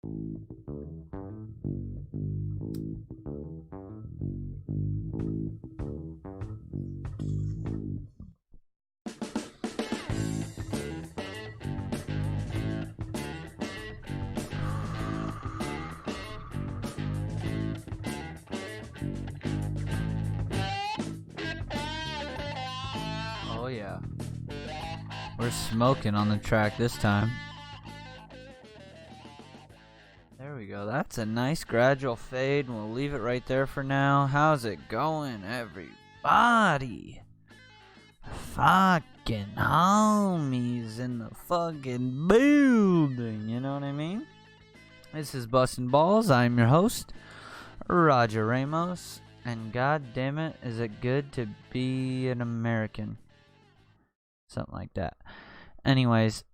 Oh yeah. We're smoking on the track this time. There we go. That's a nice gradual fade, and we'll leave it right there for now. How's it going, everybody? Fucking homies in the fucking building, you know what I mean? This is Bustin' Balls. I'm your host, Roger Ramos, and god damn it, is it good to be an American. Something like that. Anyways,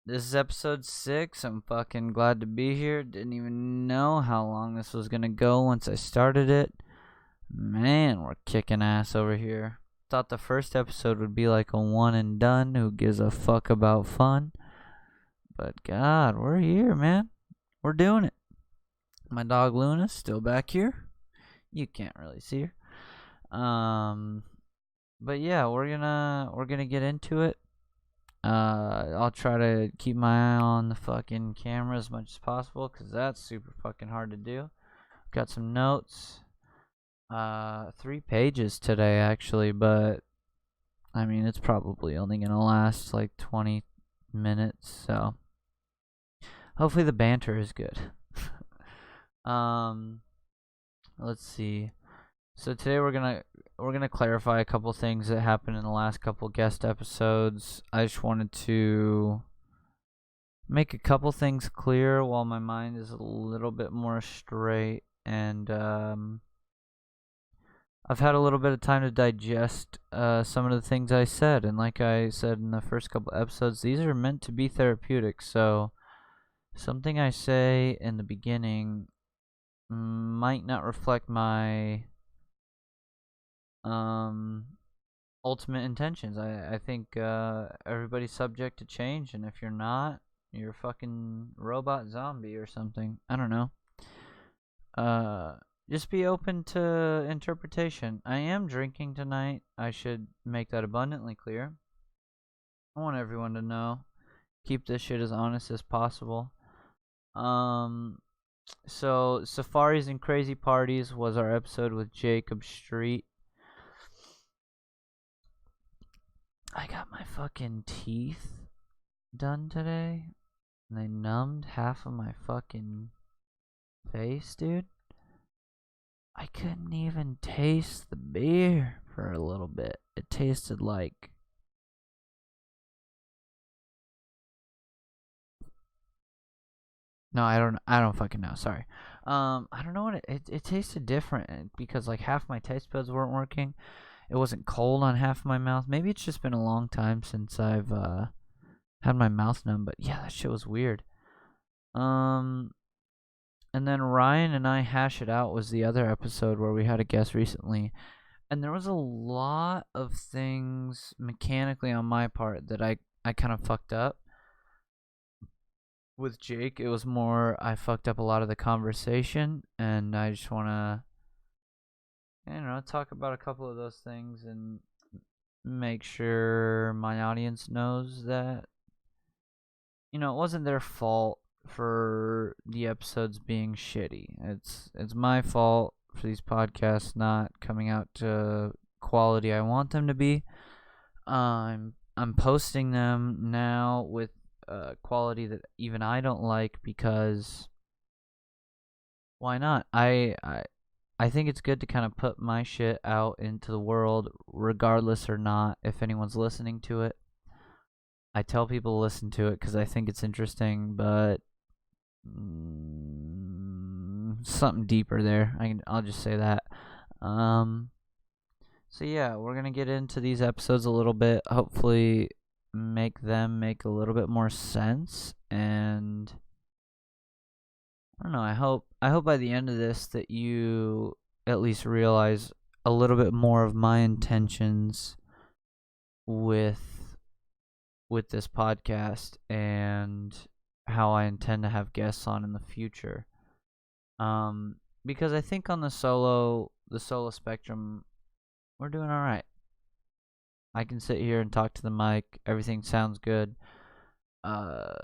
this is episode 6. I'm fucking glad to be here. Didn't even know how long this was gonna go once I started it. Man, we're kicking ass over here. Thought the first episode would be like a one and done. Who gives a fuck about fun? But God, we're here, man. We're doing it. My dog Luna's still back here. You can't really see her. But yeah, we're gonna get into it. I'll try to keep my eye on the fucking camera as much as possible, cause that's super fucking hard to do. Got some notes. 3 pages today actually, but I mean it's probably only gonna last like 20 minutes, so hopefully the banter is good. Let's see. So today we're gonna clarify a couple things that happened in the last couple guest episodes. I just wanted to make a couple things clear while my mind is a little bit more straight, and I've had a little bit of time to digest some of the things I said, and like I said in the first couple episodes, these are meant to be therapeutic, so something I say in the beginning might not reflect my ultimate intentions. I think everybody's subject to change, and if you're not, you're a fucking robot zombie or something. I don't know. Just be open to interpretation. I am drinking tonight. I should make that abundantly clear. I want everyone to know. Keep this shit as honest as possible. So Safaris and Crazy Parties was our episode with Jacob Street. I got my fucking teeth done today, and they numbed half of my fucking face, dude. I couldn't even taste the beer for a little bit. It tasted like no, I don't fucking know. Sorry. I don't know what it tasted different because like half my taste buds weren't working. It wasn't cold on half of my mouth. Maybe it's just been a long time since I've had my mouth numb, but yeah, that shit was weird. And then Ryan and I Hash It Out was the other episode where we had a guest recently, and there was a lot of things mechanically on my part that I kind of fucked up. With Jake, it was more I fucked up a lot of the conversation, and I just want to talk about a couple of those things and make sure my audience knows that, it wasn't their fault for the episodes being shitty. It's my fault for these podcasts not coming out to quality I want them to be. I'm posting them now with quality that even I don't like, because why not? I think it's good to kind of put my shit out into the world, regardless or not if anyone's listening to it. I tell people to listen to it because I think it's interesting, but something deeper there. I'll just say that. So yeah, we're gonna get into these episodes a little bit. Hopefully, make them make a little bit more sense, and I don't know. I hope by the end of this that you at least realize a little bit more of my intentions with this podcast and how I intend to have guests on in the future. Because I think on the solo spectrum, we're doing all right. I can sit here and talk to the mic. Everything sounds good. Uh,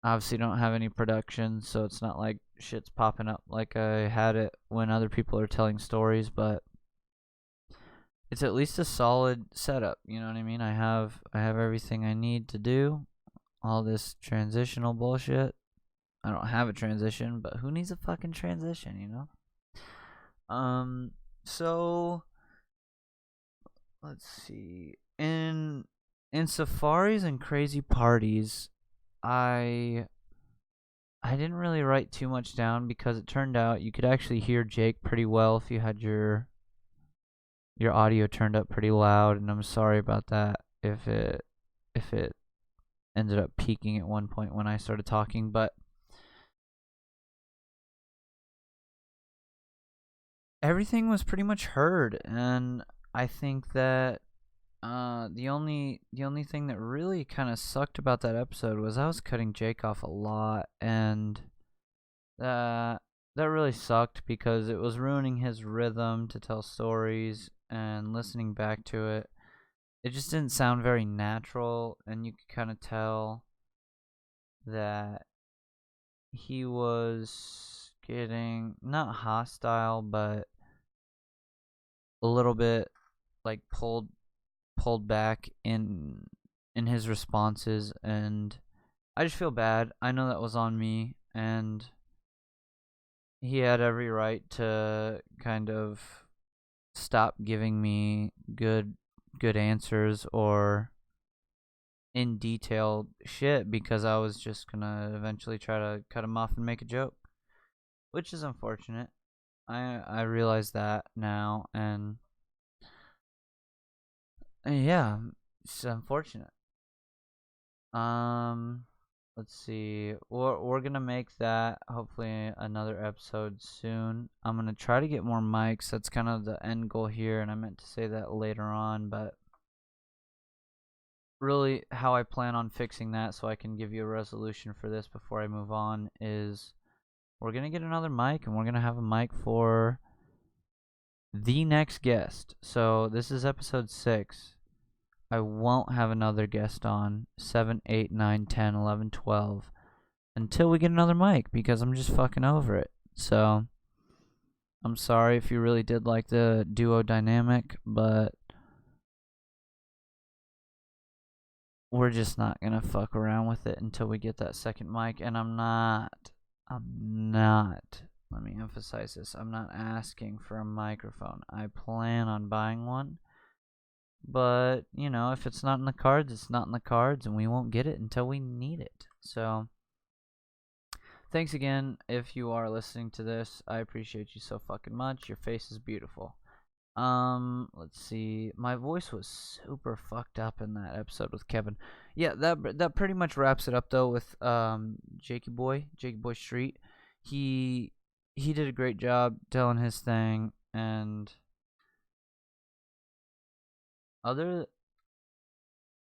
Obviously don't have any production, so it's not like shit's popping up like I had it when other people are telling stories, but it's at least a solid setup, you know what I mean? I have everything I need to do all this transitional bullshit. I don't have a transition, but who needs a fucking transition, you know? So let's see. In safaris and crazy parties, I didn't really write too much down because it turned out you could actually hear Jake pretty well if you had your audio turned up pretty loud, and I'm sorry about that if it ended up peaking at one point when I started talking, but everything was pretty much heard, and I think that the only thing that really kind of sucked about that episode was I was cutting Jake off a lot, and that really sucked because it was ruining his rhythm to tell stories, and listening back to it, it just didn't sound very natural, and you could kind of tell that he was getting not hostile, but a little bit like pulled back in his responses, and I just feel bad. I know that was on me, and he had every right to kind of stop giving me good answers or in detailed shit because I was just gonna eventually try to cut him off and make a joke, which is unfortunate. I realize that now, and yeah, it's unfortunate. Um, let's see. We're gonna make that hopefully another episode soon. I'm gonna try to get more mics. That's kind of the end goal here, and I meant to say that later on, but really how I plan on fixing that so I can give you a resolution for this before I move on is we're gonna get another mic, and we're gonna have a mic for the next guest. So this is episode 6. I won't have another guest on 7, 8, 9, 10, 11, 12 until we get another mic because I'm just fucking over it. So I'm sorry if you really did like the duo dynamic, but we're just not gonna fuck around with it until we get that second mic. And I'm not, let me emphasize this, I'm not asking for a microphone. I plan on buying one. But, you know, if it's not in the cards, it's not in the cards, and we won't get it until we need it. So, thanks again if you are listening to this. I appreciate you so fucking much. Your face is beautiful. Let's see. My voice was super fucked up in that episode with Kevin. Yeah, that pretty much wraps it up though with Jakey Boy Street. He did a great job telling his thing, and other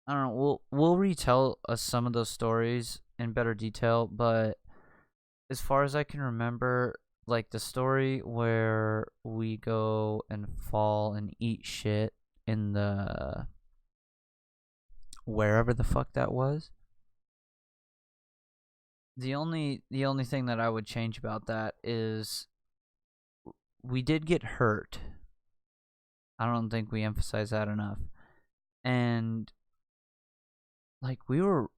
I don't know. We'll retell some of those stories in better detail, but as far as I can remember, like the story where we go and fall and eat shit in the wherever the fuck that was. The only thing that I would change about that is we did get hurt. I don't think we emphasize that enough. And like we were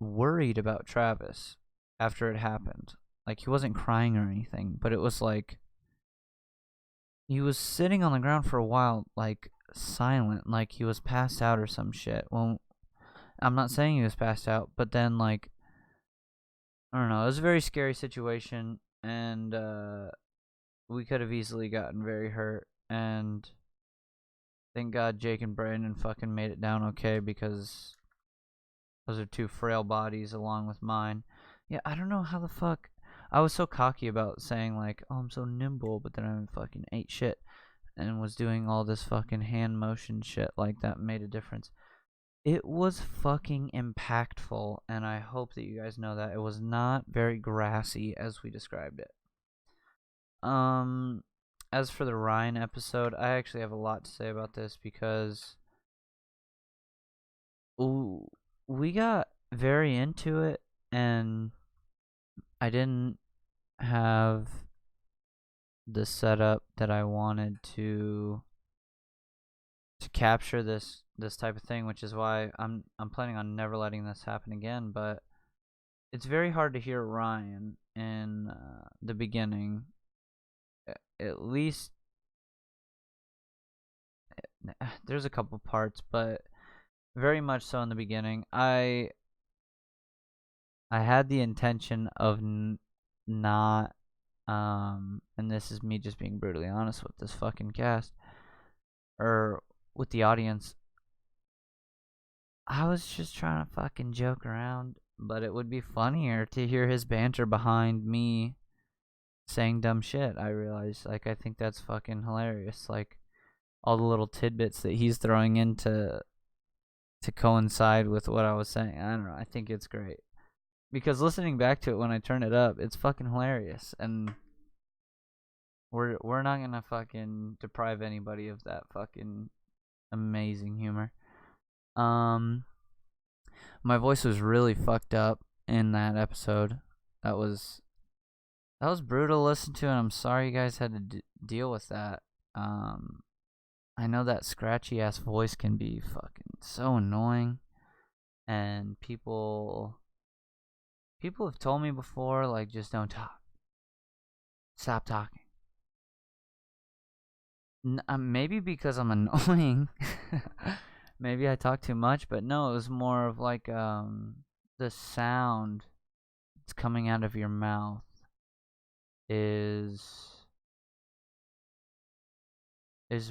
worried about Travis after it happened. Like he wasn't crying or anything, but it was like he was sitting on the ground for a while, like silent, like he was passed out or some shit. Well, I'm not saying he was passed out, but then like I don't know, it was a very scary situation, and we could have easily gotten very hurt, and thank God Jake and Brandon fucking made it down okay because those are two frail bodies along with mine. Yeah, I don't know how the fuck I was so cocky about saying like, oh, I'm so nimble, but then I fucking ate shit and was doing all this fucking hand motion shit like that made a difference. it was fucking impactful, and I hope that you guys know that it was not very grassy as we described it. As for the Ryan episode, I actually have a lot to say about this because we got very into it, and I didn't have the setup that I wanted to capture this type of thing, which is why I'm planning on never letting this happen again. But it's very hard to hear Ryan in the beginning, at least. There's a couple parts, but very much so in the beginning. I had the intention of not, and this is me just being brutally honest with this fucking cast, or with the audience. I was just trying to fucking joke around, but it would be funnier to hear his banter behind me saying dumb shit. I realized, like, I think that's fucking hilarious. Like, all the little tidbits that he's throwing in to coincide with what I was saying. I don't know. I think it's great. Because listening back to it when I turn it up, it's fucking hilarious. And we're not gonna fucking deprive anybody of that fucking amazing humor. My voice was really fucked up in that episode. That was brutal to listen to, and I'm sorry you guys had to deal with that. I know that scratchy ass voice can be fucking so annoying, and people have told me before, like, just don't talk, stop talking. Maybe because I'm annoying. Maybe I talk too much, but no, it was more of like the sound that's coming out of your mouth is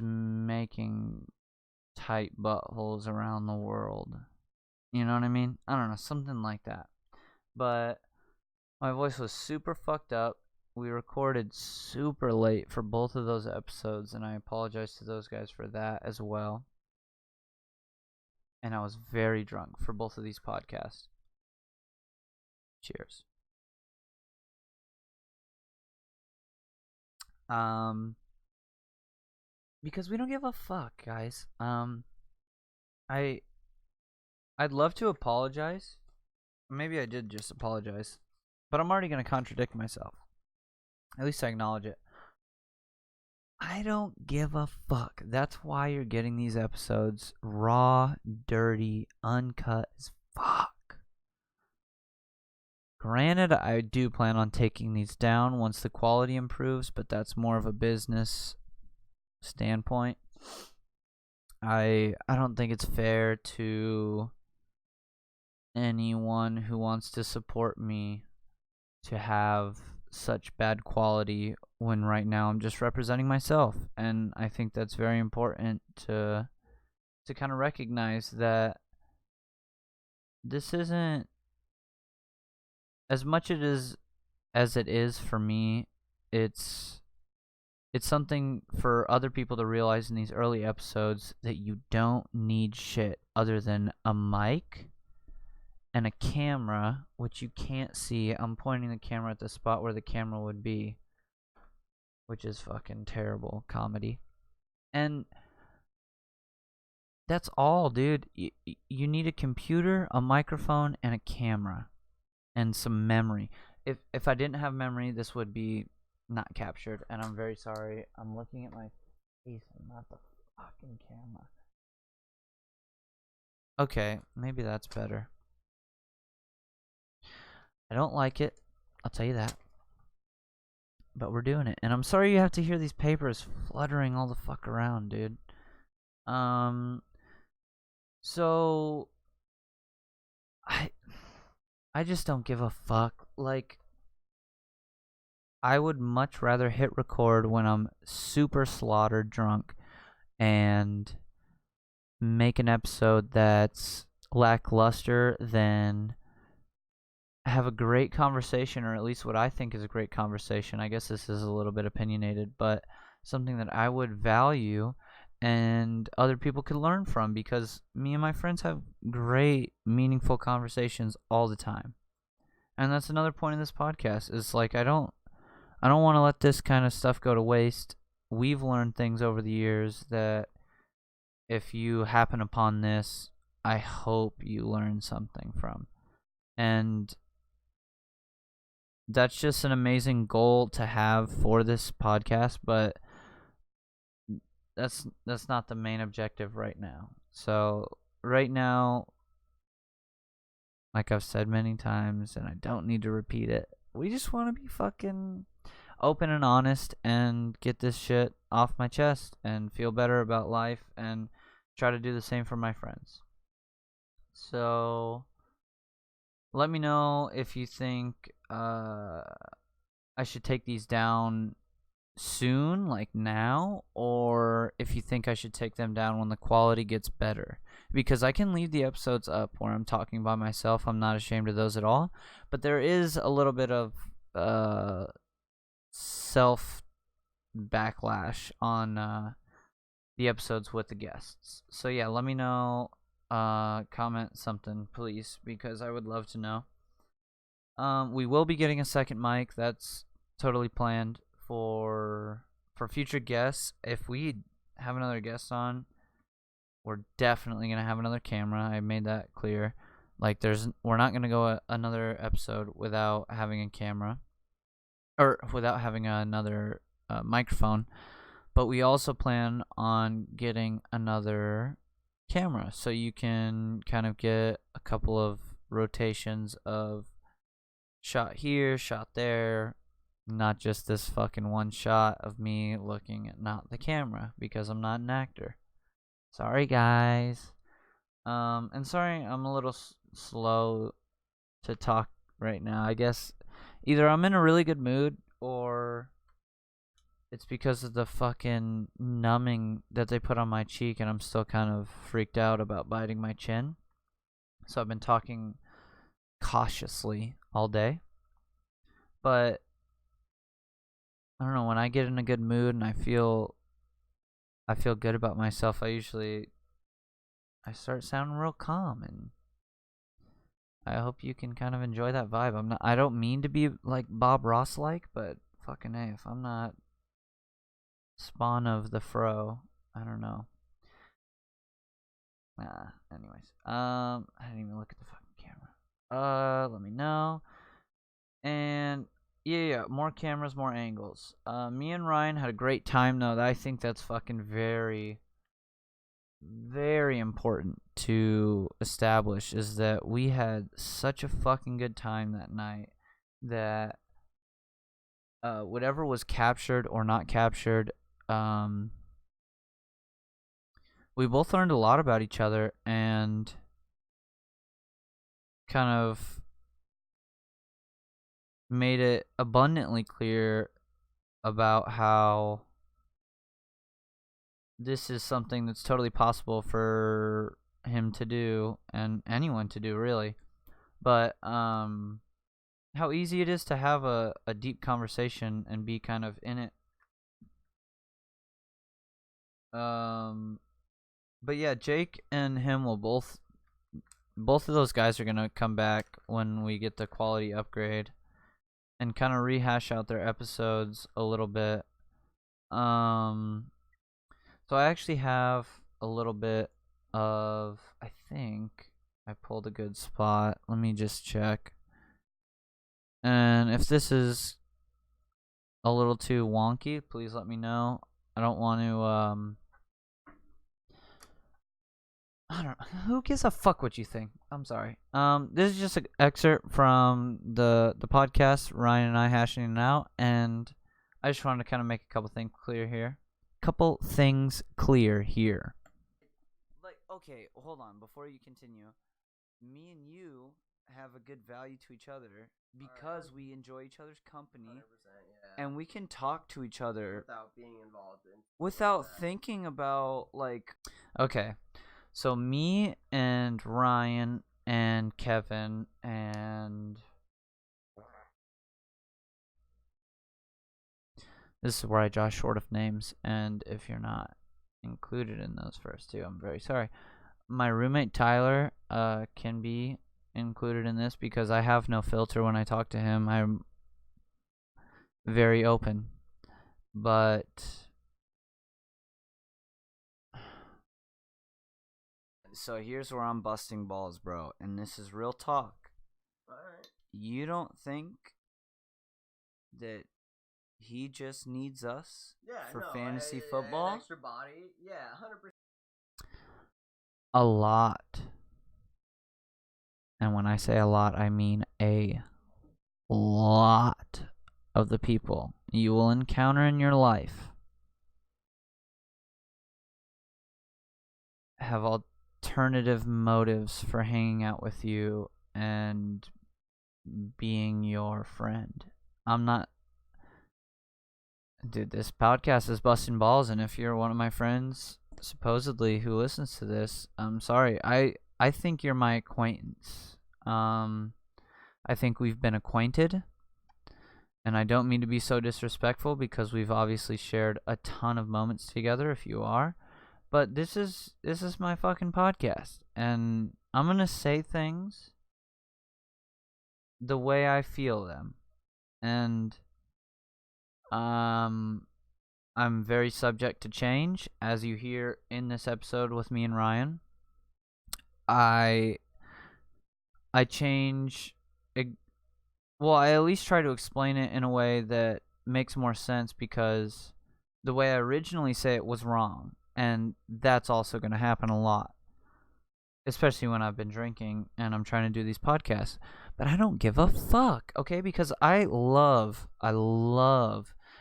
making tight buttholes around the world. You know what I mean? I don't know, something like that. But my voice was super fucked up. We recorded super late for both of those episodes, and I apologize to those guys for that as well. And I was very drunk for both of these podcasts. Cheers. Because we don't give a fuck, guys. I'd love to apologize. Maybe I did just apologize, but I'm already gonna contradict myself. At least I acknowledge it. I don't give a fuck. That's why you're getting these episodes raw, dirty, uncut as fuck. Granted, I do plan on taking these down once the quality improves, but that's more of a business standpoint. I don't think it's fair to anyone who wants to support me to have such bad quality when right now I'm just representing myself, and I think that's very important to kind of recognize that this isn't as much as it is for me. It's something for other people to realize in these early episodes, that you don't need shit other than a mic and a camera, which you can't see. I'm pointing the camera at the spot where the camera would be, which is fucking terrible comedy. And that's all, dude. You need a computer, a microphone, and a camera, and some memory. If I didn't have memory, this would be not captured, and I'm very sorry. I'm looking at my face and not the fucking camera. Okay, maybe that's better. I don't like it, I'll tell you that. But we're doing it. And I'm sorry you have to hear these papers fluttering all the fuck around, dude. So I just don't give a fuck. Like, I would much rather hit record when I'm super slaughtered drunk and make an episode that's lackluster than have a great conversation, or at least what I think is a great conversation. I guess this is a little bit opinionated, but something that I would value and other people could learn from, because me and my friends have great, meaningful conversations all the time. And that's another point of this podcast, is like I don't want to let this kind of stuff go to waste. We've learned things over the years that if you happen upon this, I hope you learn something from. And that's just an amazing goal to have for this podcast, but that's not the main objective right now. So right now, like I've said many times, and I don't need to repeat it, we just want to be fucking open and honest and get this shit off my chest and feel better about life and try to do the same for my friends. So let me know if you think I should take these down soon, like now, or if you think I should take them down when the quality gets better. Because I can leave the episodes up where I'm talking by myself. I'm not ashamed of those at all. But there is a little bit of self backlash on the episodes with the guests. So yeah, let me know. Comment something, please, because I would love to know. We will be getting a second mic. That's totally planned for future guests. If we have another guest on, we're definitely gonna have another camera. I made that clear. Like, we're not gonna go another episode without having a camera, or without having another microphone. But we also plan on getting another camera, so you can kind of get a couple of rotations of shot here, shot there, not just this fucking one shot of me looking at not the camera, because I'm not an actor. Sorry, guys. And sorry, I'm a little slow to talk right now. I guess either I'm in a really good mood, or it's because of the fucking numbing that they put on my cheek, and I'm still kind of freaked out about biting my chin. So I've been talking cautiously all day. But I don't know, when I get in a good mood and I feel good about myself, I start sounding real calm, and I hope you can kind of enjoy that vibe. I don't mean to be like Bob Ross like, but fucking A, if I'm not spawn of the fro, I don't know. Anyways. I didn't even look at the fucking camera. Let me know. And yeah, more cameras, more angles. Me and Ryan had a great time, though. I think that's fucking very, very important to establish, is that we had such a fucking good time that night that whatever was captured or not captured, we both learned a lot about each other, and kind of made it abundantly clear about how this is something that's totally possible for him to do, and anyone to do, really. But how easy it is to have a deep conversation and be kind of in it. But yeah, Jake and him will both of those guys are gonna come back when we get the quality upgrade and kind of rehash out their episodes a little bit. So I actually have a little bit of, I think I pulled a good spot. Let me just check. And if this is a little too wonky, please let me know. I don't want to, I don't know. Who gives a fuck what you think? I'm sorry. This is just an excerpt from the podcast, Ryan and I hashing it out, and I just wanted to kind of make a couple things clear here. Like, okay, hold on. Before you continue, me and you have a good value to each other because we enjoy each other's company, 100%, yeah. And we can talk to each other without being involved in, without thinking about, like, okay. So me and Ryan and Kevin and this is where I draw short of names, and if you're not included in those first two. I'm very sorry. My roommate Tyler can be included in this because I have no filter when I talk to him. I'm very open. But so here's where I'm busting balls, bro, and this is real talk. Alright. You don't think that he just needs us for fantasy football? An extra body? Yeah, 100%. A lot. And when I say a lot, I mean a lot of the people you will encounter in your life have alternative motives for hanging out with you and being your friend. I'm not. Dude, this podcast is busting balls, and if you're one of my friends, supposedly, who listens to this, I'm sorry. I think you're my acquaintance. I think we've been acquainted, and I don't mean to be so disrespectful because we've obviously shared a ton of moments together, if you are. But this is my fucking podcast, and I'm gonna say things the way I feel them, and I'm very subject to change, as you hear in this episode with me and Ryan. I change. Well, I at least try to explain it in a way that makes more sense because the way I originally say it was wrong, and that's also going to happen a lot, especially when I've been drinking and I'm trying to do these podcasts. But I don't give a fuck, okay? Because I love,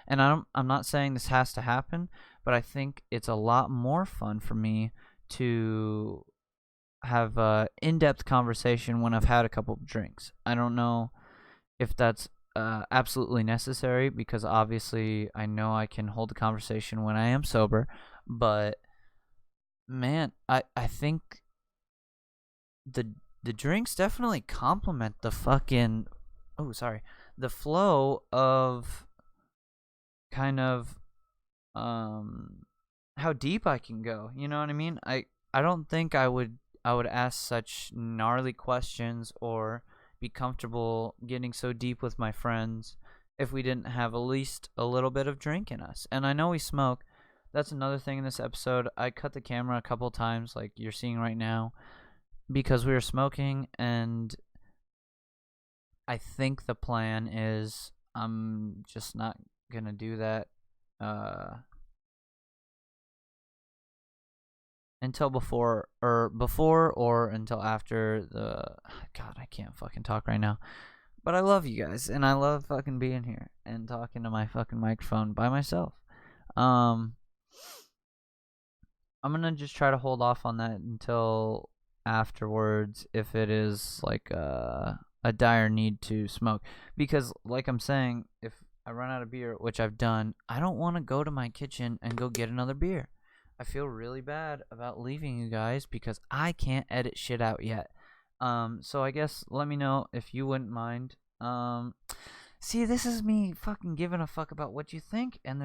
and I'm not saying this has to happen, but I think it's a lot more fun for me to have a in-depth conversation when I've had a couple of drinks. I don't know if that's absolutely necessary because obviously I know I can hold a conversation when I am sober, but man, I think the drinks definitely complement the fucking the flow of kind of how deep I can go. You know what I mean? I don't think I would ask such gnarly questions or be comfortable getting so deep with my friends if we didn't have at least a little bit of drink in us. And I know we smoke. That's another thing in this episode. I cut the camera a couple times like you're seeing right now because we were smoking, and I think the plan is I'm just not going to do that until before or until after the God, I can't fucking talk right now. But I love you guys, and I love fucking being here and talking to my fucking microphone by myself. I'm gonna just try to hold off on that until afterwards if it is like a dire need to smoke. Because like I'm saying, if I run out of beer, which I've done, I don't want to go to my kitchen and go get another beer. I feel really bad about leaving you guys because I can't edit shit out yet. So I guess let me know if you wouldn't mind. See, this is me fucking giving a fuck about what you think, and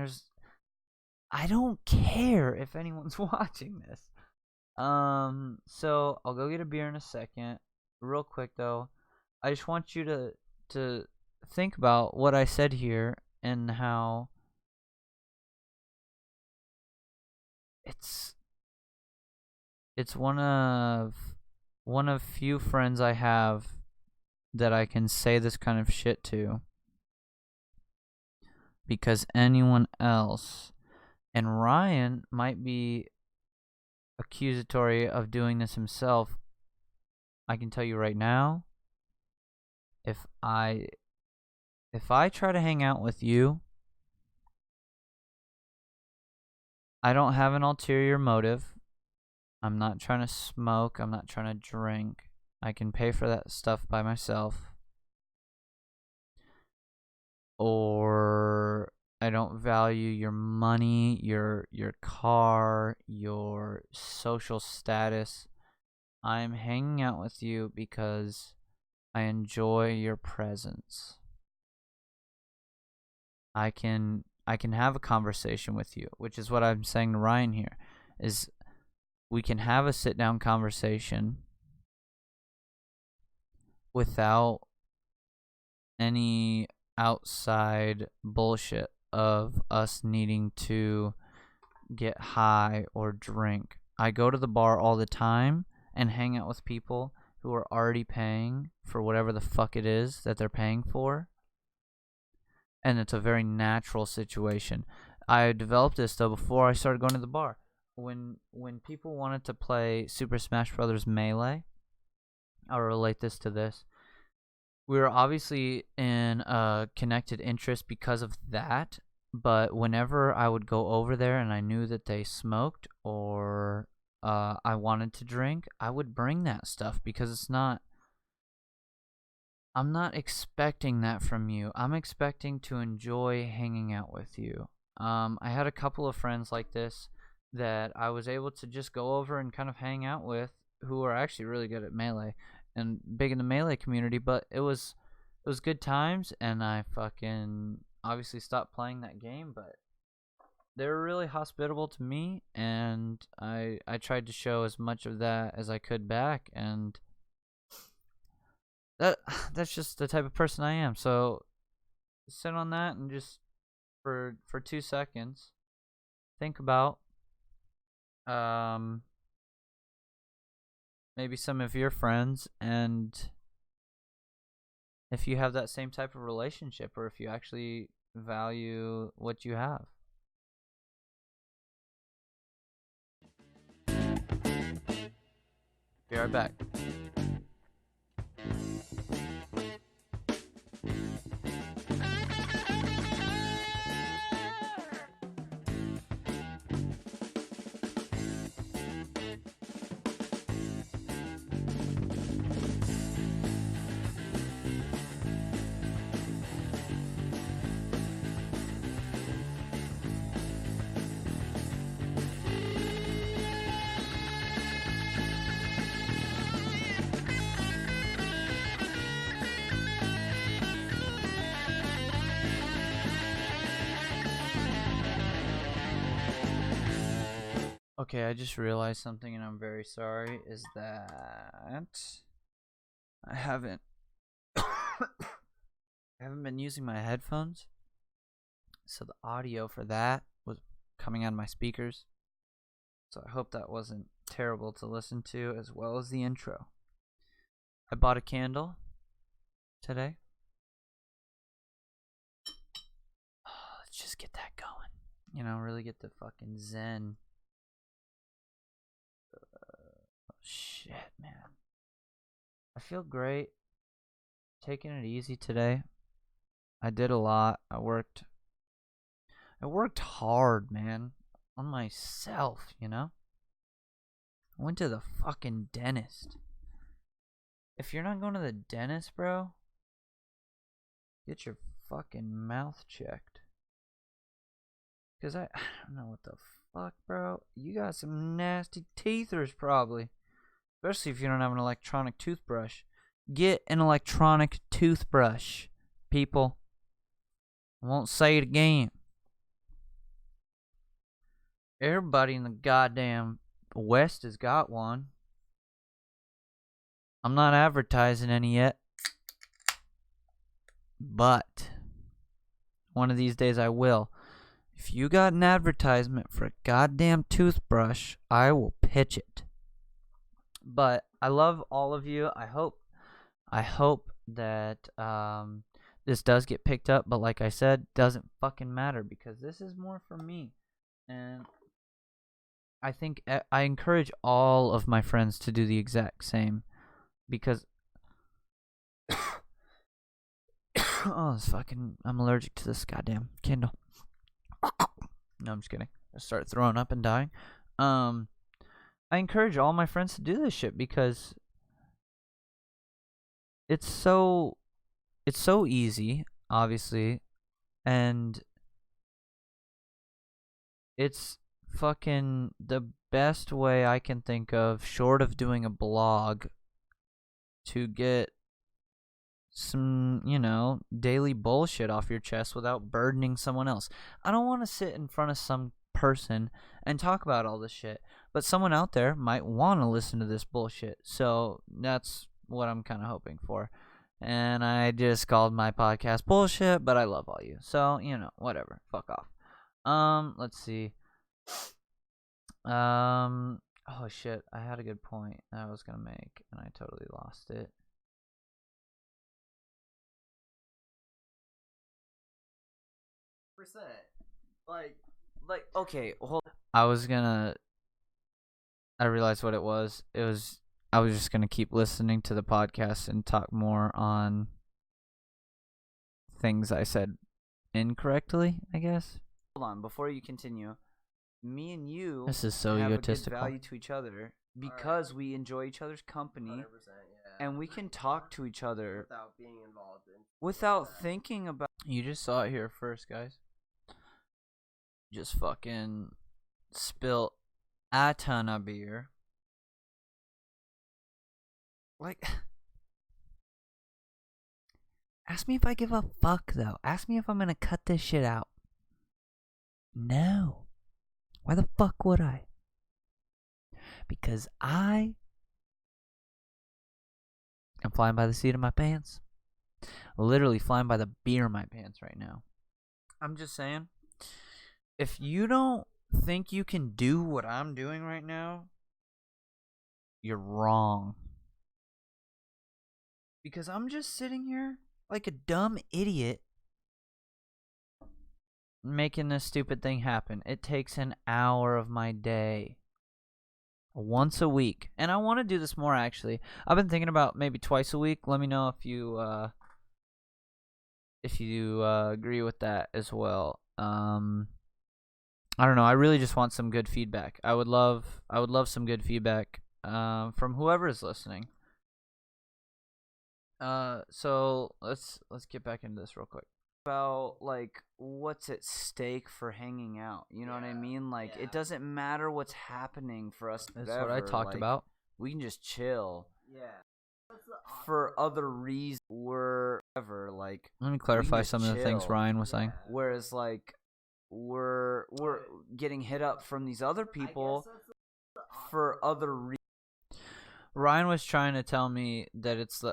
I don't care if anyone's watching this. So I'll go get a beer in a second. Real quick though, I just want you to think about what I said here and how it's one of few friends I have that I can say this kind of shit to, because anyone else, and Ryan might be accusatory of doing this himself. I can tell you right now, if I try to hang out with you, I don't have an ulterior motive. I'm not trying to smoke. I'm not trying to drink. I can pay for that stuff by myself. Or I don't value your money, your car, your social status. I'm hanging out with you because I enjoy your presence. I can have a conversation with you, which is what I'm saying to Ryan here. is we can have a sit down conversation without any outside bullshit of us needing to get high or drink. I go to the bar all the time and hang out with people who are already paying for whatever the fuck it is that they're paying for. And it's a very natural situation. I developed this though before I started going to the bar. When people wanted to play Super Smash Bros. Melee, I'll relate this to this. We were obviously in a connected interest because of that, but whenever I would go over there and I knew that they smoked or I wanted to drink, I would bring that stuff because I'm not expecting that from you. I'm expecting to enjoy hanging out with you. I had a couple of friends like this that I was able to just go over and kind of hang out with who are actually really good at Melee and big in the Melee community, but it was good times, and I fucking obviously stopped playing that game, but they were really hospitable to me, and I tried to show as much of that as I could back, and that's just the type of person I am. So sit on that and just for 2 seconds think about maybe some of your friends, and if you have that same type of relationship, or if you actually value what you have. Be right back. Okay, I just realized something, and I'm very sorry, is that I haven't been using my headphones, so the audio for that was coming out of my speakers. So I hope that wasn't terrible to listen to, as well as the intro. I bought a candle today. Let's just get that going. You know, really get the fucking zen. Shit, man. I feel great. Taking it easy today. I did a lot. I worked hard, man, on myself, you know? I went to the fucking dentist. If you're not going to the dentist, bro, get your fucking mouth checked. Because I don't know what the fuck, bro. You got some nasty teethers, probably. Especially if you don't have an electronic toothbrush. Get an electronic toothbrush, people. I won't say it again. Everybody in the goddamn West has got one. I'm not advertising any yet. But one of these days I will. If you got an advertisement for a goddamn toothbrush, I will pitch it. But I love all of you. I hope that this does get picked up, but like I said, doesn't fucking matter, because this is more for me. And I think I encourage all of my friends to do the exact same, because oh, it's fucking, I'm allergic to this goddamn Kindle. No, I'm just kidding. I start throwing up and dying. I encourage all my friends to do this shit, because it's so easy, obviously, and it's fucking the best way I can think of, short of doing a blog, to get some, you know, daily bullshit off your chest without burdening someone else. I don't want to sit in front of some person and talk about all this shit. But someone out there might want to listen to this bullshit. So that's what I'm kind of hoping for. And I just called my podcast bullshit, but I love all you. So, whatever. Fuck off. Let's see. Oh shit, I had a good point that I was gonna make, and I totally lost it. Percent. Like, okay, hold. I realized what it was. I was just gonna keep listening to the podcast and talk more on things I said incorrectly, I guess. Hold on, before you continue. Me and you This is so have egotistical. A good value to each other because we enjoy each other's company, 100%, yeah. and we can talk to each other without being involved in. without thinking about. You just saw it here first, guys. Just fucking spilt a ton of beer. Like, ask me if I give a fuck, though. Ask me if I'm gonna cut this shit out. No. Why the fuck would I? Because I am flying by the seat of my pants. Literally flying by the beer in my pants right now. I'm just saying, if you don't think you can do what I'm doing right now, you're wrong. Because I'm just sitting here like a dumb idiot making this stupid thing happen. It takes an hour of my day once a week, and I want to do this more. Actually, I've been thinking about maybe twice a week. Let me know if you agree with that as well. I don't know. I really just want some good feedback. I would love some good feedback from whoever is listening. So let's get back into this real quick. About like what's at stake for hanging out, you know what I mean? Like it doesn't matter what's happening for us. That's what I talked about. We can just chill. Yeah. For other reasons, we're ever like. Let me clarify some of the things Ryan was saying. Whereas like we're getting hit up from these other people for other reasons. Ryan was trying to tell me that it's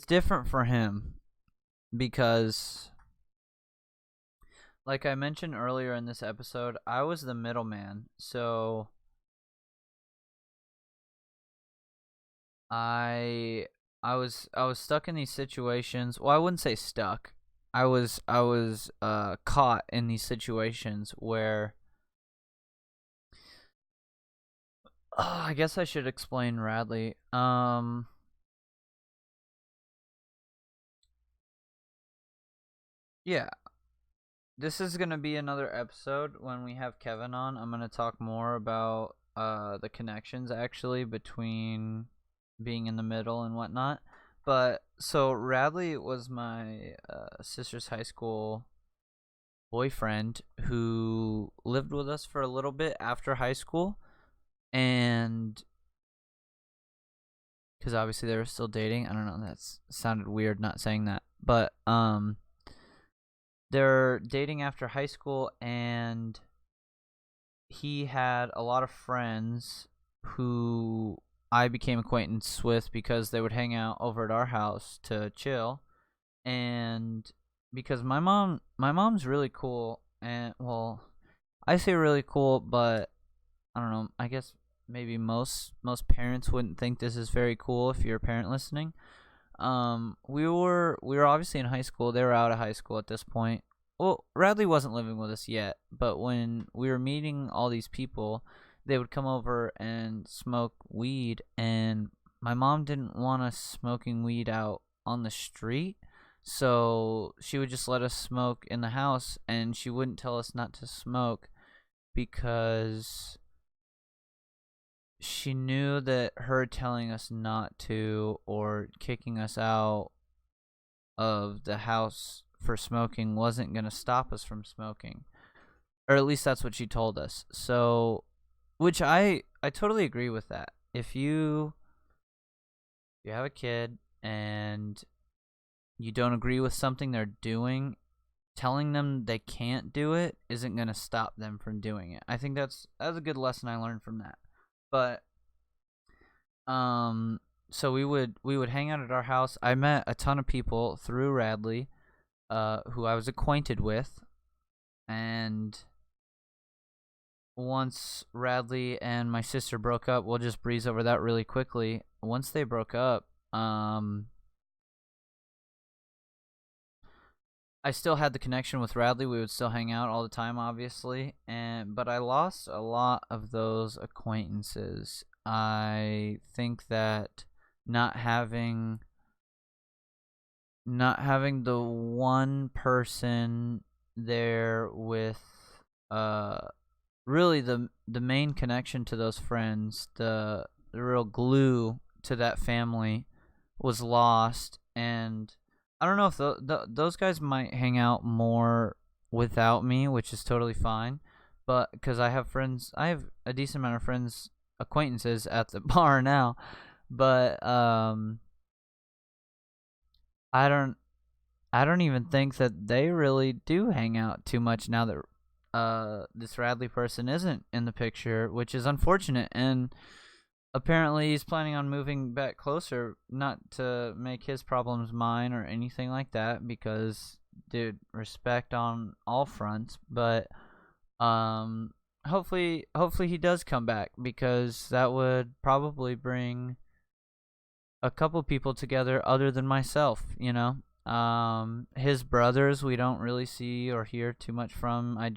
different for him because, like I mentioned earlier in this episode, I was the middleman, so I was stuck in these situations. Well, I wouldn't say stuck. I was caught in these situations where I guess I should explain Radley. Yeah. This is going to be another episode when we have Kevin on. I'm going to talk more about the connections actually between being in the middle and whatnot. But so Radley was my sister's high school boyfriend who lived with us for a little bit after high school, and because obviously they were still dating. I don't know, that sounded weird not saying that, but they're dating after high school, and he had a lot of friends who I became acquaintance with because they would hang out over at our house to chill. And because my mom's really cool, and well, I say really cool, but I don't know, I guess maybe most parents wouldn't think this is very cool if you're a parent listening. We were obviously in high school. They were out of high school at this point. Well, Radley wasn't living with us yet, but when we were meeting all these people, they would come over and smoke weed, and my mom didn't want us smoking weed out on the street, so she would just let us smoke in the house, and she wouldn't tell us not to smoke because she knew that her telling us not to or kicking us out of the house for smoking wasn't going to stop us from smoking. Or at least that's what she told us. So, which I totally agree with that. If you have a kid and you don't agree with something they're doing, telling them they can't do it isn't going to stop them from doing it. I think that's a good lesson I learned from that. But so we would hang out at our house. I met a ton of people through Radley who I was acquainted with, and once Radley and my sister broke up, we'll just breeze over that really quickly. Once they broke up, I still had the connection with Radley. We would still hang out all the time, obviously, but I lost a lot of those acquaintances. I think that not having the one person there with really the main connection to those friends, the real glue to that family, was lost. And I don't know if those guys might hang out more without me, which is totally fine. But because I have a decent amount of friends, acquaintances at the bar now. But I don't even think that they really do hang out too much now that this Radley person isn't in the picture, which is unfortunate. And apparently he's planning on moving back closer, not to make his problems mine or anything like that, because, dude, respect on all fronts. But hopefully he does come back, because that would probably bring a couple people together other than myself, you know. His brothers we don't really see or hear too much from. I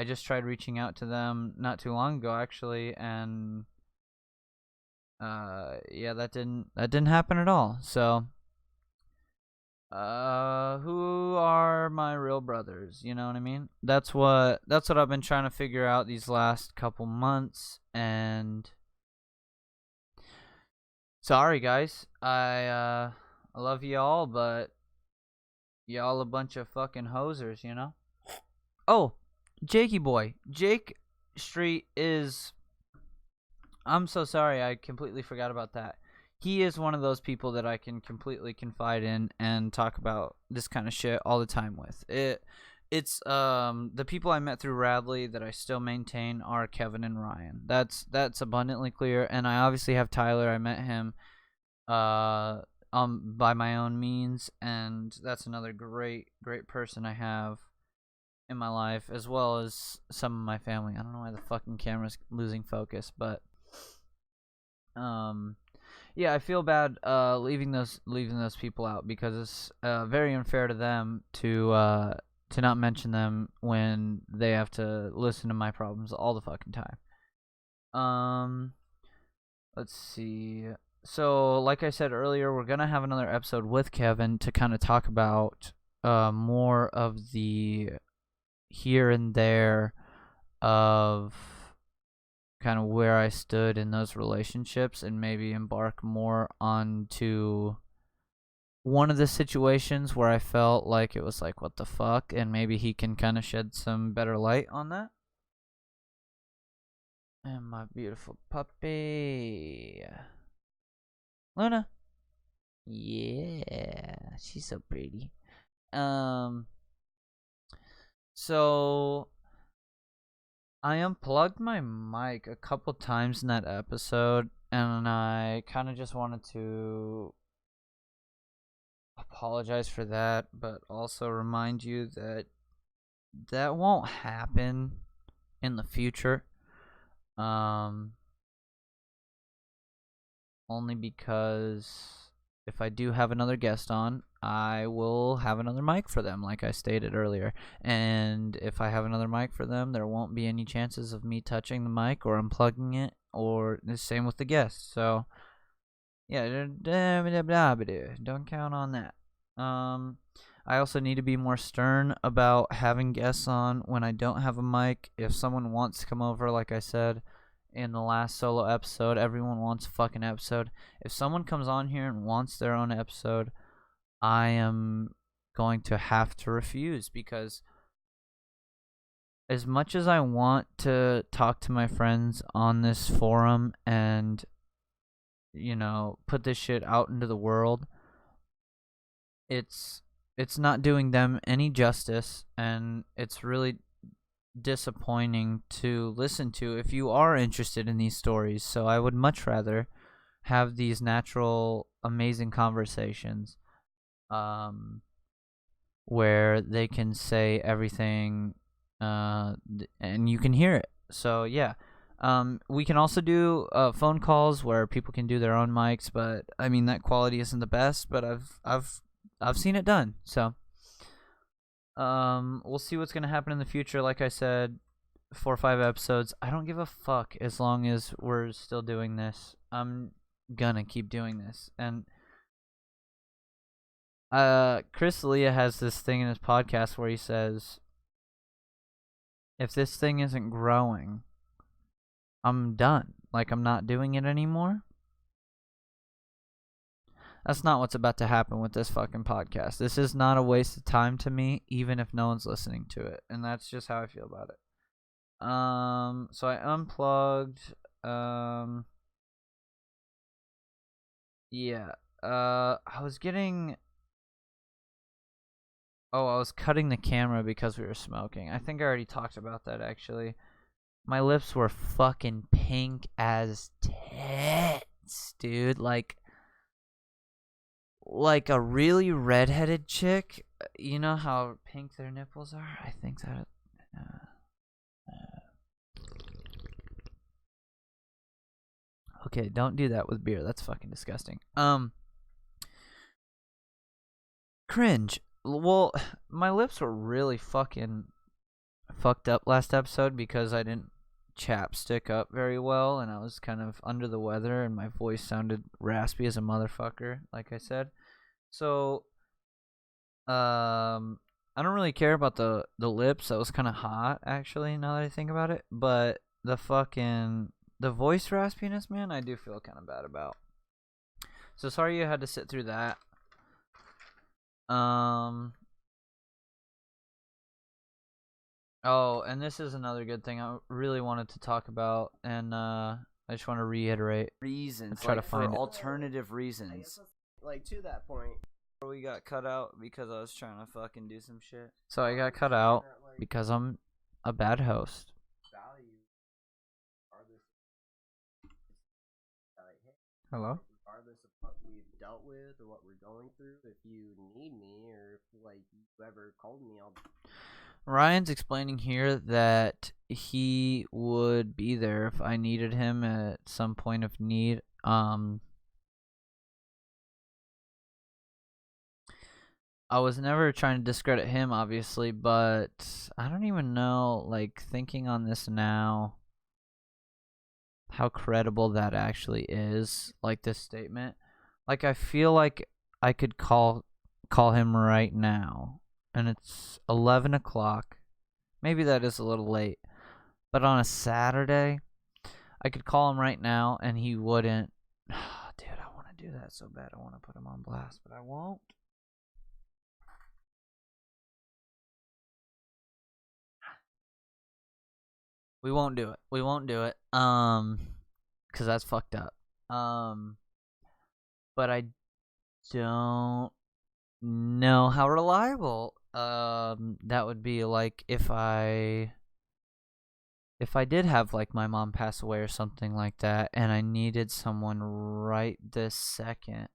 just tried reaching out to them not too long ago, actually, and yeah, that didn't happen at all. So who are my real brothers, you know what I mean? That's what I've been trying to figure out these last couple months. And sorry guys, I love y'all, but y'all a bunch of fucking hosers, you know? Oh, Jakey boy. Jake Street is... I'm so sorry, I completely forgot about that. He is one of those people that I can completely confide in and talk about this kind of shit all the time with. It's the people I met through Radley that I still maintain are Kevin and Ryan. That's abundantly clear. And I obviously have Tyler. I met him by my own means, and that's another great person I have in my life, as well as some of my family. I don't know why the fucking camera's losing focus, but yeah, I feel bad leaving those people out, because it's very unfair to them to not mention them when they have to listen to my problems all the fucking time. Let's see. So, like I said earlier, we're gonna have another episode with Kevin to kind of talk about more of the here and there of kind of where I stood in those relationships, and maybe embark more onto one of the situations where I felt like it was like, what the fuck, and maybe he can kind of shed some better light on that. And my beautiful puppy, Luna. Yeah, she's so pretty. So I unplugged my mic a couple times in that episode, and I kind of just wanted to apologize for that, but also remind you that that won't happen in the future. Only because if I do have another guest on, I will have another mic for them, like I stated earlier. And if I have another mic for them, there won't be any chances of me touching the mic or unplugging it, or the same with the guest. So, yeah, don't count on that. I also need to be more stern about having guests on when I don't have a mic. If someone wants to come over, like I said in the last solo episode, everyone wants a fucking episode. If someone comes on here and wants their own episode, I am going to have to refuse, because as much as I want to talk to my friends on this forum and, you know, put this shit out into the world, it's it's not doing them any justice, and it's really disappointing to listen to if you are interested in these stories. So I would much rather have these natural, amazing conversations, where they can say everything, and you can hear it. So yeah. We can also do phone calls where people can do their own mics, but I mean that quality isn't the best. But I've seen it done. So we'll see what's gonna happen in the future. Like I said, 4 or 5 episodes. I don't give a fuck as long as we're still doing this. I'm gonna keep doing this. And Chris D'Elia has this thing in his podcast where he says, if this thing isn't growing, I'm done. Like, I'm not doing it anymore. That's not what's about to happen with this fucking podcast. This is not a waste of time to me, even if no one's listening to it. And that's just how I feel about it. So I unplugged. Yeah. I was getting. Oh, I was cutting the camera because we were smoking. I think I already talked about that, actually. My lips were fucking pink as tits, dude. Like a really redheaded chick. You know how pink their nipples are? I think that. Okay, don't do that with beer. That's fucking disgusting. Cringe. Well, my lips were really fucking fucked up last episode because I didn't chapstick up very well, and I was kind of under the weather, and my voice sounded raspy as a motherfucker, like I said. So, I don't really care about the lips. That was kind of hot, actually, now that I think about it. But the voice raspiness, man, I do feel kind of bad about. So sorry you had to sit through that. Oh, and this is another good thing I really wanted to talk about, and I just want to reiterate Reasons. try like to find for it. alternative reasons. Like to that point. We got cut out because I was trying to fucking do some shit. So I got cut out because I'm a bad host. Hello? Regardless of what we've dealt with or what we're going through, if you need me or if like you ever called me, I'll. Ryan's explaining here that he would be there if I needed him at some point of need. I was never trying to discredit him, obviously, but I don't even know, like, thinking on this now, how credible that actually is, like, this statement. Like, I feel like I could call him right now, and it's 11 o'clock. Maybe that is a little late, but on a Saturday, I could call him right now, and he wouldn't. Dude, I want to do that so bad. I want to put him on blast, but I won't. We won't do it. We won't do it. Cause that's fucked up. But I don't know how reliable that would be. Like if I did have like my mom pass away or something like that, and I needed someone right this second,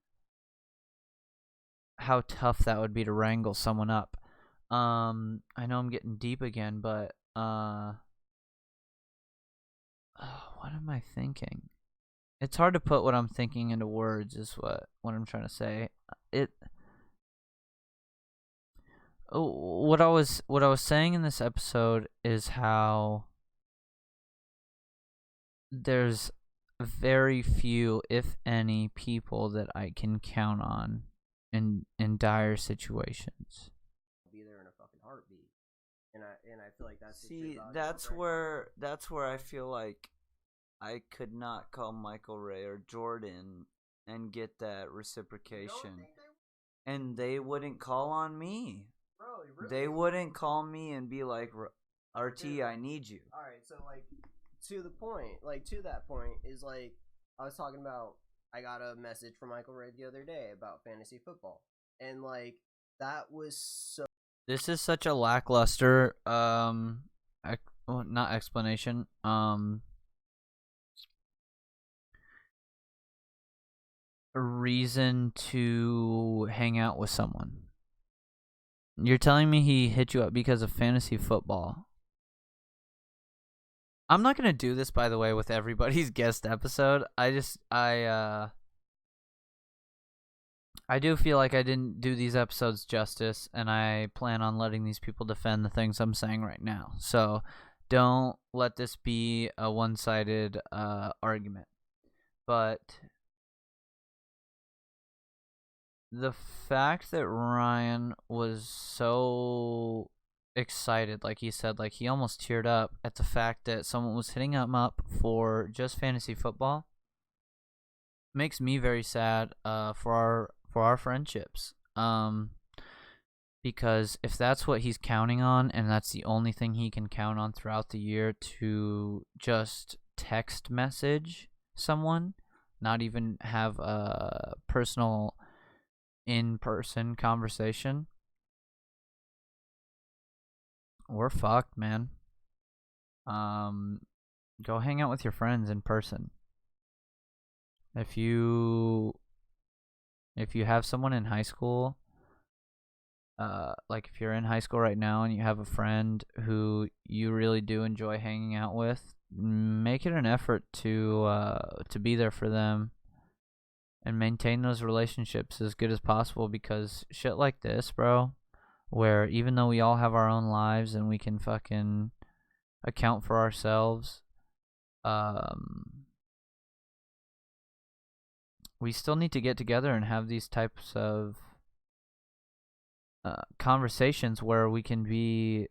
how tough that would be to wrangle someone up. I know I'm getting deep again, but what am I thinking? It's hard to put what I'm thinking into words, is what I'm trying to say. What I was saying in this episode is how there's very few, if any, people that I can count on in dire situations. Be there in a fucking heartbeat. And I feel like that's that's where I feel like I could not call Michael Ray or Jordan and get that reciprocation. And they wouldn't call on me. Bro, really? They wouldn't call me and be like, RT, I need you. Alright, so like to that point is like I was talking about, I got a message from Michael Ray the other day about fantasy football. And like That was so. This is such a lackluster not explanation. A reason to hang out with someone. You're telling me he hit you up because of fantasy football. I'm not gonna do this, by the way, with everybody's guest episode. I do feel like I didn't do these episodes justice, and I plan on letting these people defend the things I'm saying right now. So don't let this be a one-sided argument. But the fact that Ryan was so excited, like he said, like he almost teared up at the fact that someone was hitting him up for just fantasy football, makes me very sad for our friendships. Because if that's what he's counting on, and that's the only thing he can count on throughout the year, to just text message someone, not even have a personal in-person conversation, we're fucked, man. Go hang out with your friends in person. If you have someone in high school, like if you're in high school right now and you have a friend who you really do enjoy hanging out with, make it an effort to be there for them and maintain those relationships as good as possible, because shit like this, bro, where even though we all have our own lives and we can fucking account for ourselves, we still need to get together and have these types of conversations where we can be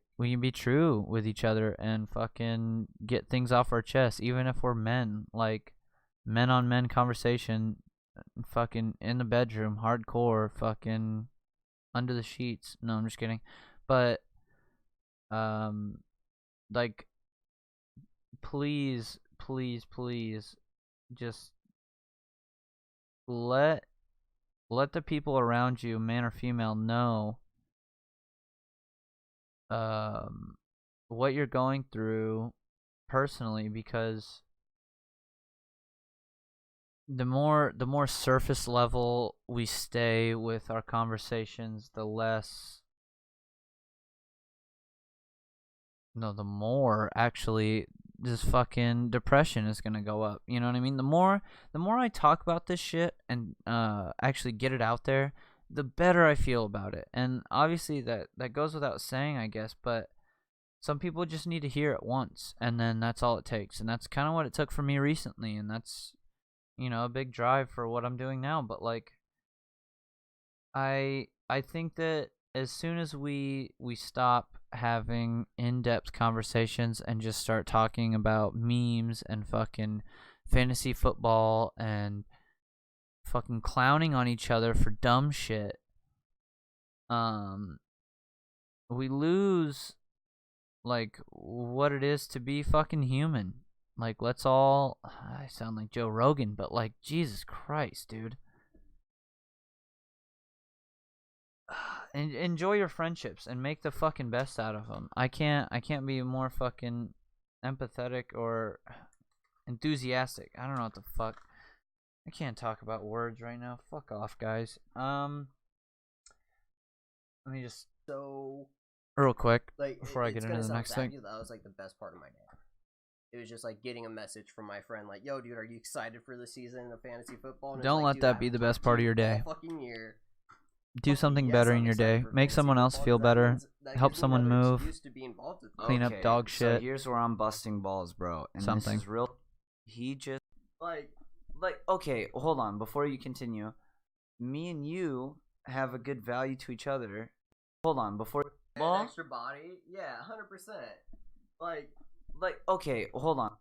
true with each other and fucking get things off our chest, even if we're men. Like men on men conversation, fucking in the bedroom, hardcore, fucking under the sheets. No, I'm just kidding. But like, please just let the people around you, man or female, know what you're going through personally, because the more surface level we stay with our conversations, the more actually this fucking depression is gonna go up. You know what I mean? The more I talk about this shit and actually get it out there, the better I feel about it. And obviously that goes without saying, I guess, but some people just need to hear it once, and then that's all it takes. And that's kind of what it took for me recently, and that's, you know, a big drive for what I'm doing now. But like, I think that as soon as we stop having in-depth conversations and just start talking about memes and fucking fantasy football and fucking clowning on each other for dumb shit, we lose like what it is to be fucking human. Like, let's all, I sound like Joe Rogan, but like, Jesus Christ, dude. And enjoy your friendships and make the fucking best out of them. I can't be more fucking empathetic or enthusiastic. I don't know what the fuck. I can't talk about words right now. Fuck off, guys. Let me just real quick, like, before I get into the next thing. That was like the best part of my day. It was just like getting a message from my friend, like, "Yo, dude, are you excited for the season of fantasy football?" And don't let that be the best part of your day. Fucking year. Do something better in your day. Make someone else feel better. Help someone move. Clean up dog shit. So here's where I'm busting balls, bro. And Something. This is real. He just like okay, hold on. Before you continue, me and you have a good value to each other. Hold on, before an extra body, yeah, 100%. Like okay, hold on.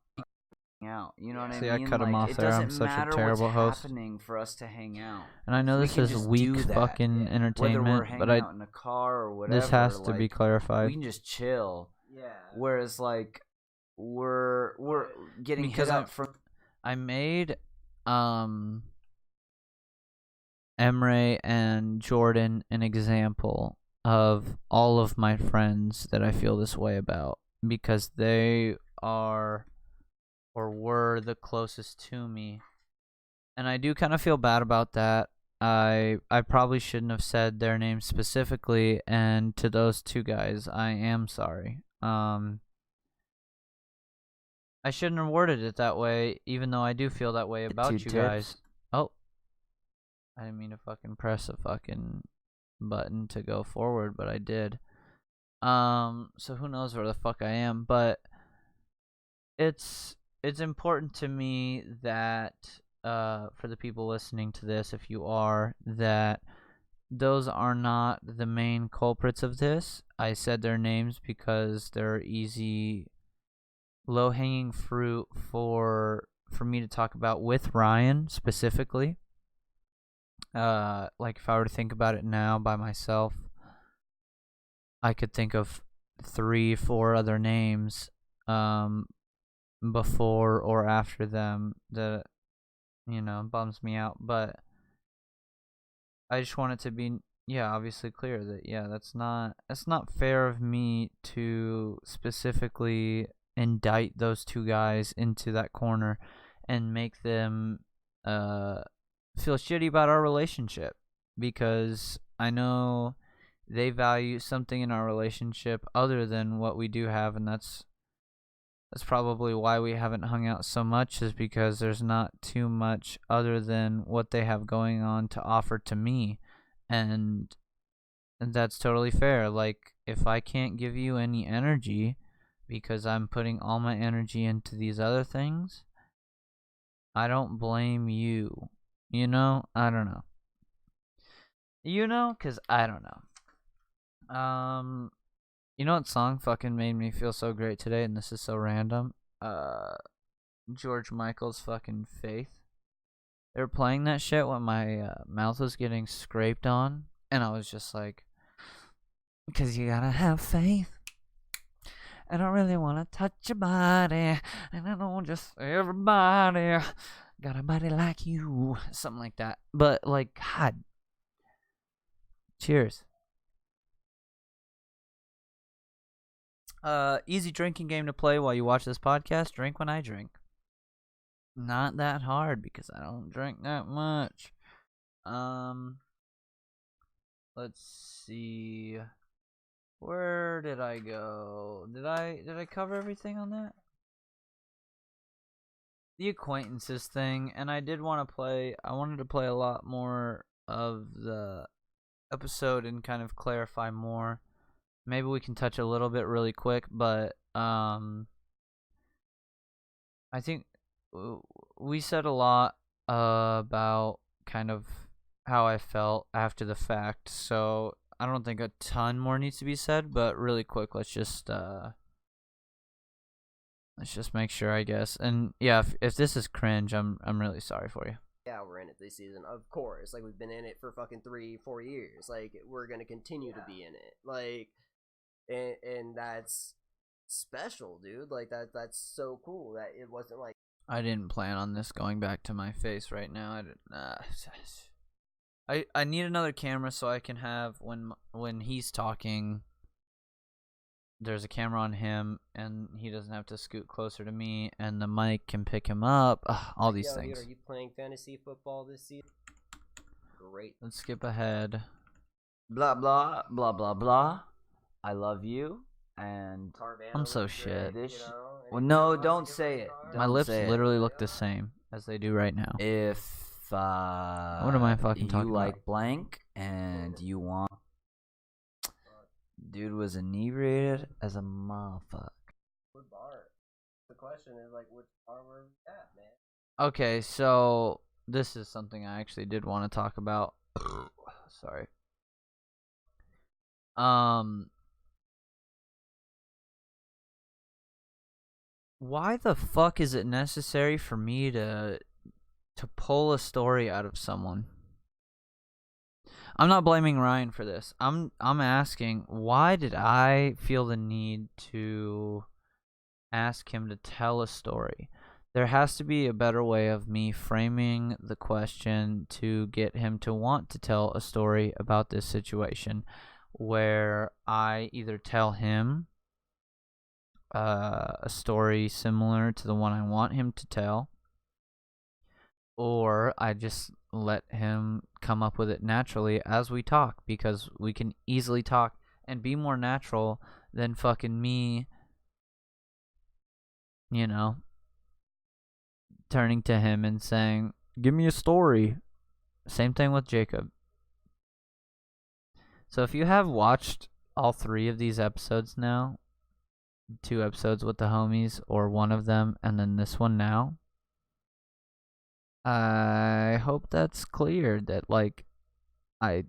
Out, you know what I mean? I cut him like, off there. I'm such a terrible host. Happening for us to hang out. And I know this is weak fucking entertainment, but out in a car or whatever, this has to be clarified. We can just chill. Yeah. Whereas like we're getting hit up from. I made Emre and Jordan an example of all of my friends that I feel this way about, because they are or were the closest to me. And I do kind of feel bad about that. I probably shouldn't have said their names specifically, and to those two guys, I am sorry. I shouldn't have worded it that way, even though I do feel that way about you guys. Oh, I didn't mean to fucking press a fucking button to go forward, but I did. So who knows where the fuck I am, but it's important to me that for the people listening to this, if you are, that those are not the main culprits of this. I said their names because they're easy, low-hanging fruit for me to talk about with Ryan specifically. Like if I were to think about it now by myself, I could think of 3-4 other names before or after them that bums me out. But I just want it to be obviously clear that that's not fair of me to specifically indict those two guys into that corner and make them feel shitty about our relationship, because I know they value something in our relationship other than what we do have, and that's probably why we haven't hung out so much, is because there's not too much other than what they have going on to offer to me, and that's totally fair. Like, if I can't give you any energy because I'm putting all my energy into these other things, I don't blame you. I don't know. Because I don't know. You know what song fucking made me feel so great today, and this is so random? George Michael's fucking Faith. They were playing that shit when my mouth was getting scraped on, and I was just like, because you gotta have faith. I don't really want to touch your body, and I don't just everybody got a body like you, something like that. But like, God, cheers. Easy drinking game to play while you watch this podcast. Drink when I drink. Not that hard because I don't drink that much. Let's see. Where did I go? Did I cover everything on that? The acquaintances thing, and I wanted to play a lot more of the episode and kind of clarify more. Maybe we can touch a little bit really quick, but I think we said a lot about kind of how I felt after the fact, so I don't think a ton more needs to be said, but really quick, let's just make sure, I guess. And yeah, if this is cringe, I'm really sorry for you. Yeah, we're in it this season, of course. Like, we've been in it for fucking 3-4 years. Like, we're gonna continue to be in it. Like, and that's special, dude. Like, that's so cool that it wasn't like, I didn't plan on this going back to my face right now. I didn't. I need another camera so I can have when he's talking, there's a camera on him and he doesn't have to scoot closer to me, and the mic can pick him up. All these things. Are you playing fantasy football this season? Great. Let's skip ahead. Blah blah blah blah blah. I love you, and Carvana I'm so looks shit. great, Well, no, don't say it. My Don't lips say it. literally look the same as they do right now. If what am I fucking talking you about? like blank and you want, dude was inebriated as a motherfucker. What bar? The question is, like, which bar were we at, man? Okay, so this is something I actually did want to talk about. Sorry. Why the fuck is it necessary for me to pull a story out of someone? I'm not blaming Ryan for this. I'm asking, why did I feel the need to ask him to tell a story? there has to be a better way of me framing the question to get him to want to tell a story about this situation, where I either tell him a story similar to the one I want him to tell, or I just let him come up with it naturally as we talk, because we can easily talk and be more natural than fucking me, you know, turning to him and saying, "Give me a story." Same thing with Jacob. So if you have watched all 3 of these episodes now, 2 episodes with the homies, or one of them, and then this one now, I hope that's clear that, like, I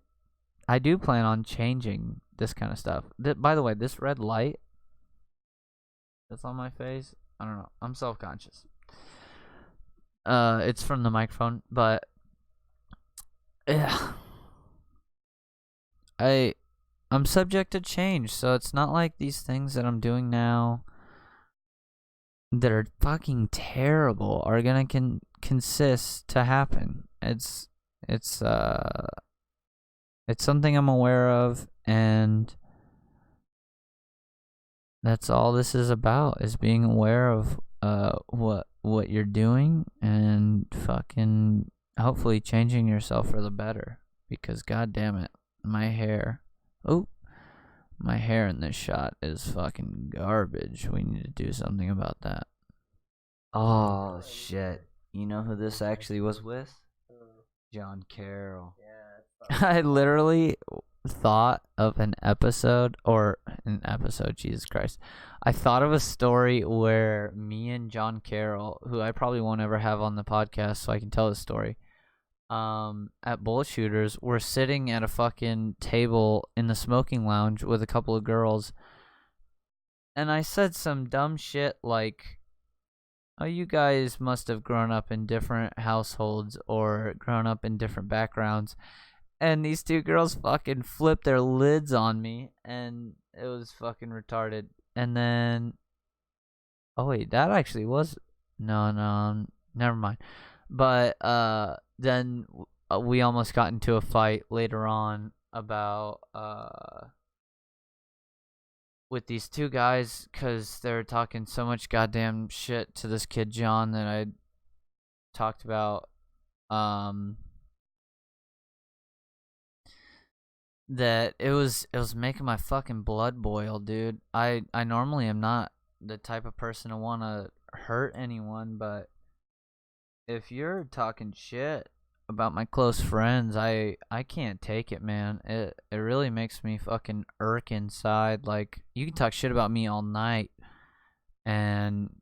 do plan on changing this kind of stuff. By the way, this red light that's on my face, I don't know. I'm self-conscious. It's from the microphone, but yeah, I'm subject to change, so it's not like these things that I'm doing now that are fucking terrible are gonna consist to happen. It's something I'm aware of, and that's all this is about, is being aware of what you're doing and fucking hopefully changing yourself for the better. Because god damn it, my hair in this shot is fucking garbage. We need to do something about that. Oh shit! You know who this actually was with? John Carroll. Yeah. I literally thought of an episode, Jesus Christ. I thought of a story where me and John Carroll, who I probably won't ever have on the podcast so I can tell this story, at Bullet Shooters, we're sitting at a fucking table in the smoking lounge with a couple of girls, and I said some dumb shit like, "Oh, you guys must have grown up in different households or grown up in different backgrounds." And these 2 girls fucking flipped their lids on me, and it was fucking retarded. And then, oh wait, that actually was, no, never mind. But then we almost got into a fight later on about with these 2 guys, because they were talking so much goddamn shit to this kid John that I talked about, that it was making my fucking blood boil, dude. I normally am not the type of person to want to hurt anyone, but if you're talking shit about my close friends, I can't take it, man. It really makes me fucking irk inside. Like, you can talk shit about me all night, and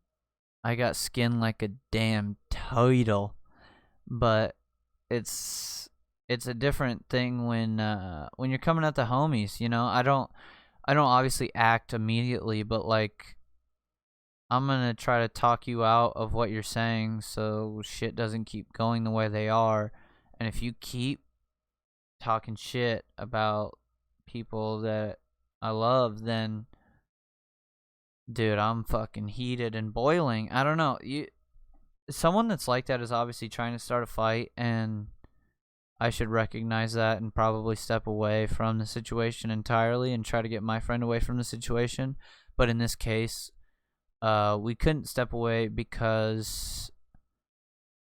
I got skin like a damn turtle, but it's a different thing when you're coming at the homies, you know. I don't obviously act immediately, but like, I'm gonna try to talk you out of what you're saying so shit doesn't keep going the way they are. And if you keep talking shit about people that I love, then dude, I'm fucking heated and boiling. I don't know. Someone that's like that is obviously trying to start a fight, and I should recognize that and probably step away from the situation entirely and try to get my friend away from the situation. But in this case, we couldn't step away because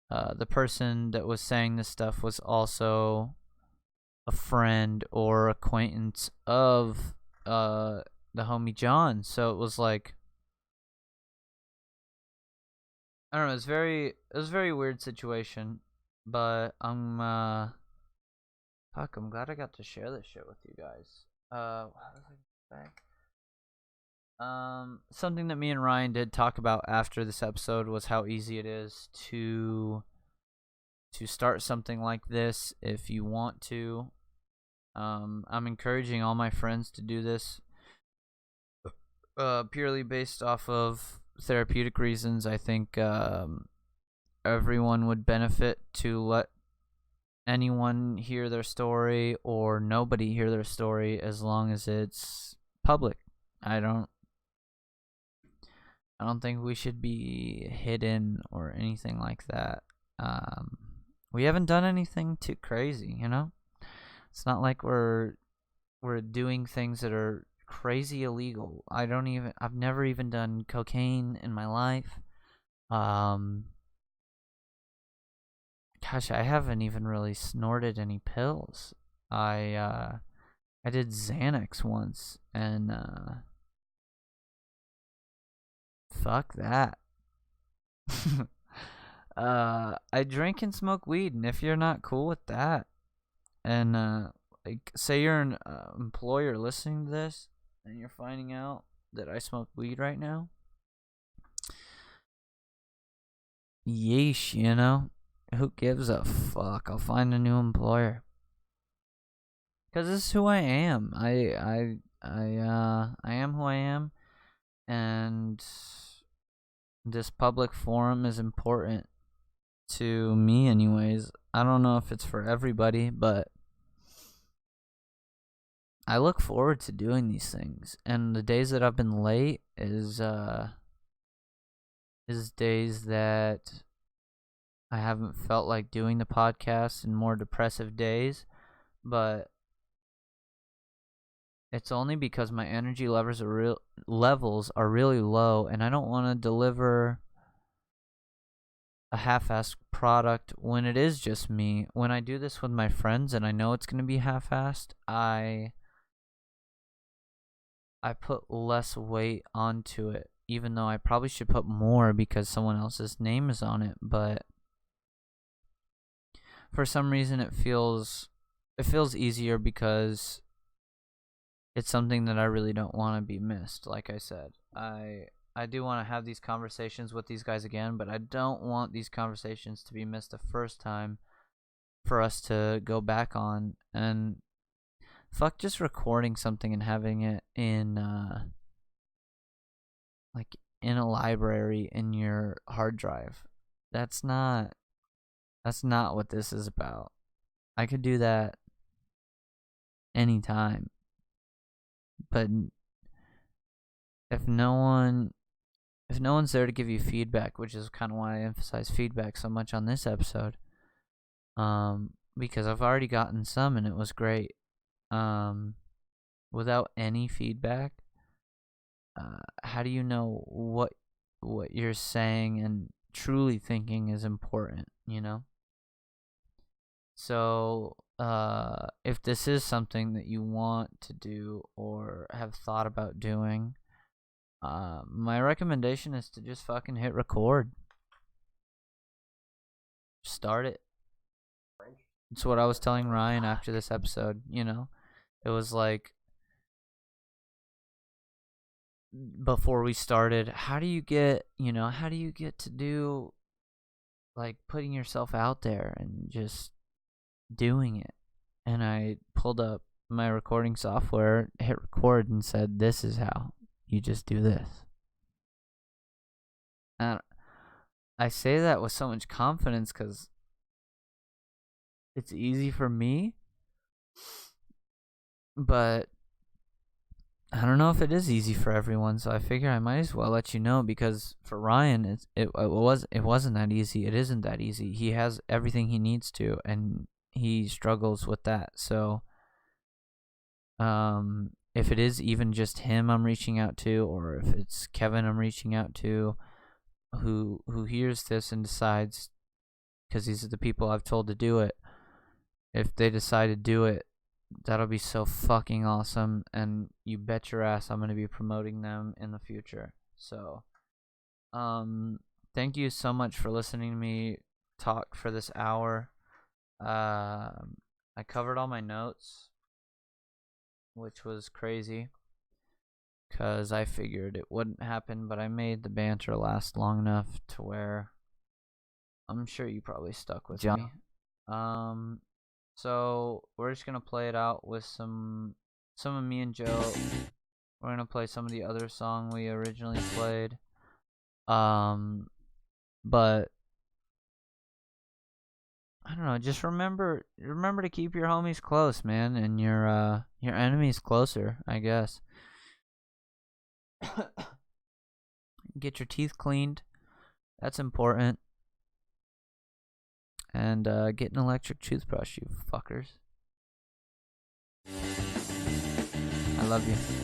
the person that was saying this stuff was also a friend or acquaintance of the homie John. So it was like, I don't know, it was a very weird situation, but I'm glad I got to share this shit with you guys. What was I gonna say? Something that me and Ryan did talk about after this episode was how easy it is to start something like this if you want to. I'm encouraging all my friends to do this purely based off of therapeutic reasons. I think everyone would benefit to let anyone hear their story or nobody hear their story, as long as it's public. I don't I don't think we should be hidden or anything like that. We haven't done anything too crazy, you know? It's not like we're doing things that are crazy illegal. I've never even done cocaine in my life. Gosh, I haven't even really snorted any pills. I did Xanax once, and fuck that. I drink and smoke weed, and if you're not cool with that, and like, say you're an employer listening to this, and you're finding out that I smoke weed right now, yeesh, you know, who gives a fuck? I'll find a new employer. Cause this is who I am. I am who I am, and this public forum is important to me, anyways. I don't know if it's for everybody, but I look forward to doing these things. And the days that I've been late is days that I haven't felt like doing the podcast, and more depressive days, but it's only because my energy levels are really low, and I don't want to deliver a half-assed product when it is just me. When I do this with my friends and I know it's going to be half-assed, I put less weight onto it, even though I probably should put more because someone else's name is on it. But for some reason, it feels easier because it's something that I really don't want to be missed. Like I said, I do want to have these conversations with these guys again, but I don't want these conversations to be missed the first time for us to go back on. And fuck just recording something and having it in like in a library in your hard drive. That's not what this is about. I could do that anytime. But if no one's there to give you feedback, which is kind of why I emphasize feedback so much on this episode, because I've already gotten some and it was great. Without any feedback, how do you know what you're saying and truly thinking is important, you know? So if this is something that you want to do or have thought about doing, my recommendation is to just fucking hit record. Start it. It's what I was telling Ryan after this episode, you know? It was like, before we started, how do you get to do, like, putting yourself out there and just doing it? And I pulled up my recording software, hit record, and said, this is how you just do this. And I say that with so much confidence because it's easy for me, but I don't know if it is easy for everyone, so I figure I might as well let you know, because for Ryan, it wasn't that easy. It isn't that easy. He has everything he needs to, and he struggles with that. So if it is even just him I'm reaching out to, or if it's Kevin I'm reaching out to, who hears this and decides, because these are the people I've told to do it, if they decide to do it, that'll be so fucking awesome, and you bet your ass I'm going to be promoting them in the future. So thank you so much for listening to me talk for this hour. I covered all my notes, which was crazy because I figured it wouldn't happen, but I made the banter last long enough to where I'm sure you probably stuck with me. So we're just gonna play it out with some of me and Joe. We're gonna play some of the other song we originally played. But I don't know, just remember to keep your homies close, man, and your enemies closer, I guess. Get your teeth cleaned. That's important. And get an electric toothbrush, you fuckers. I love you.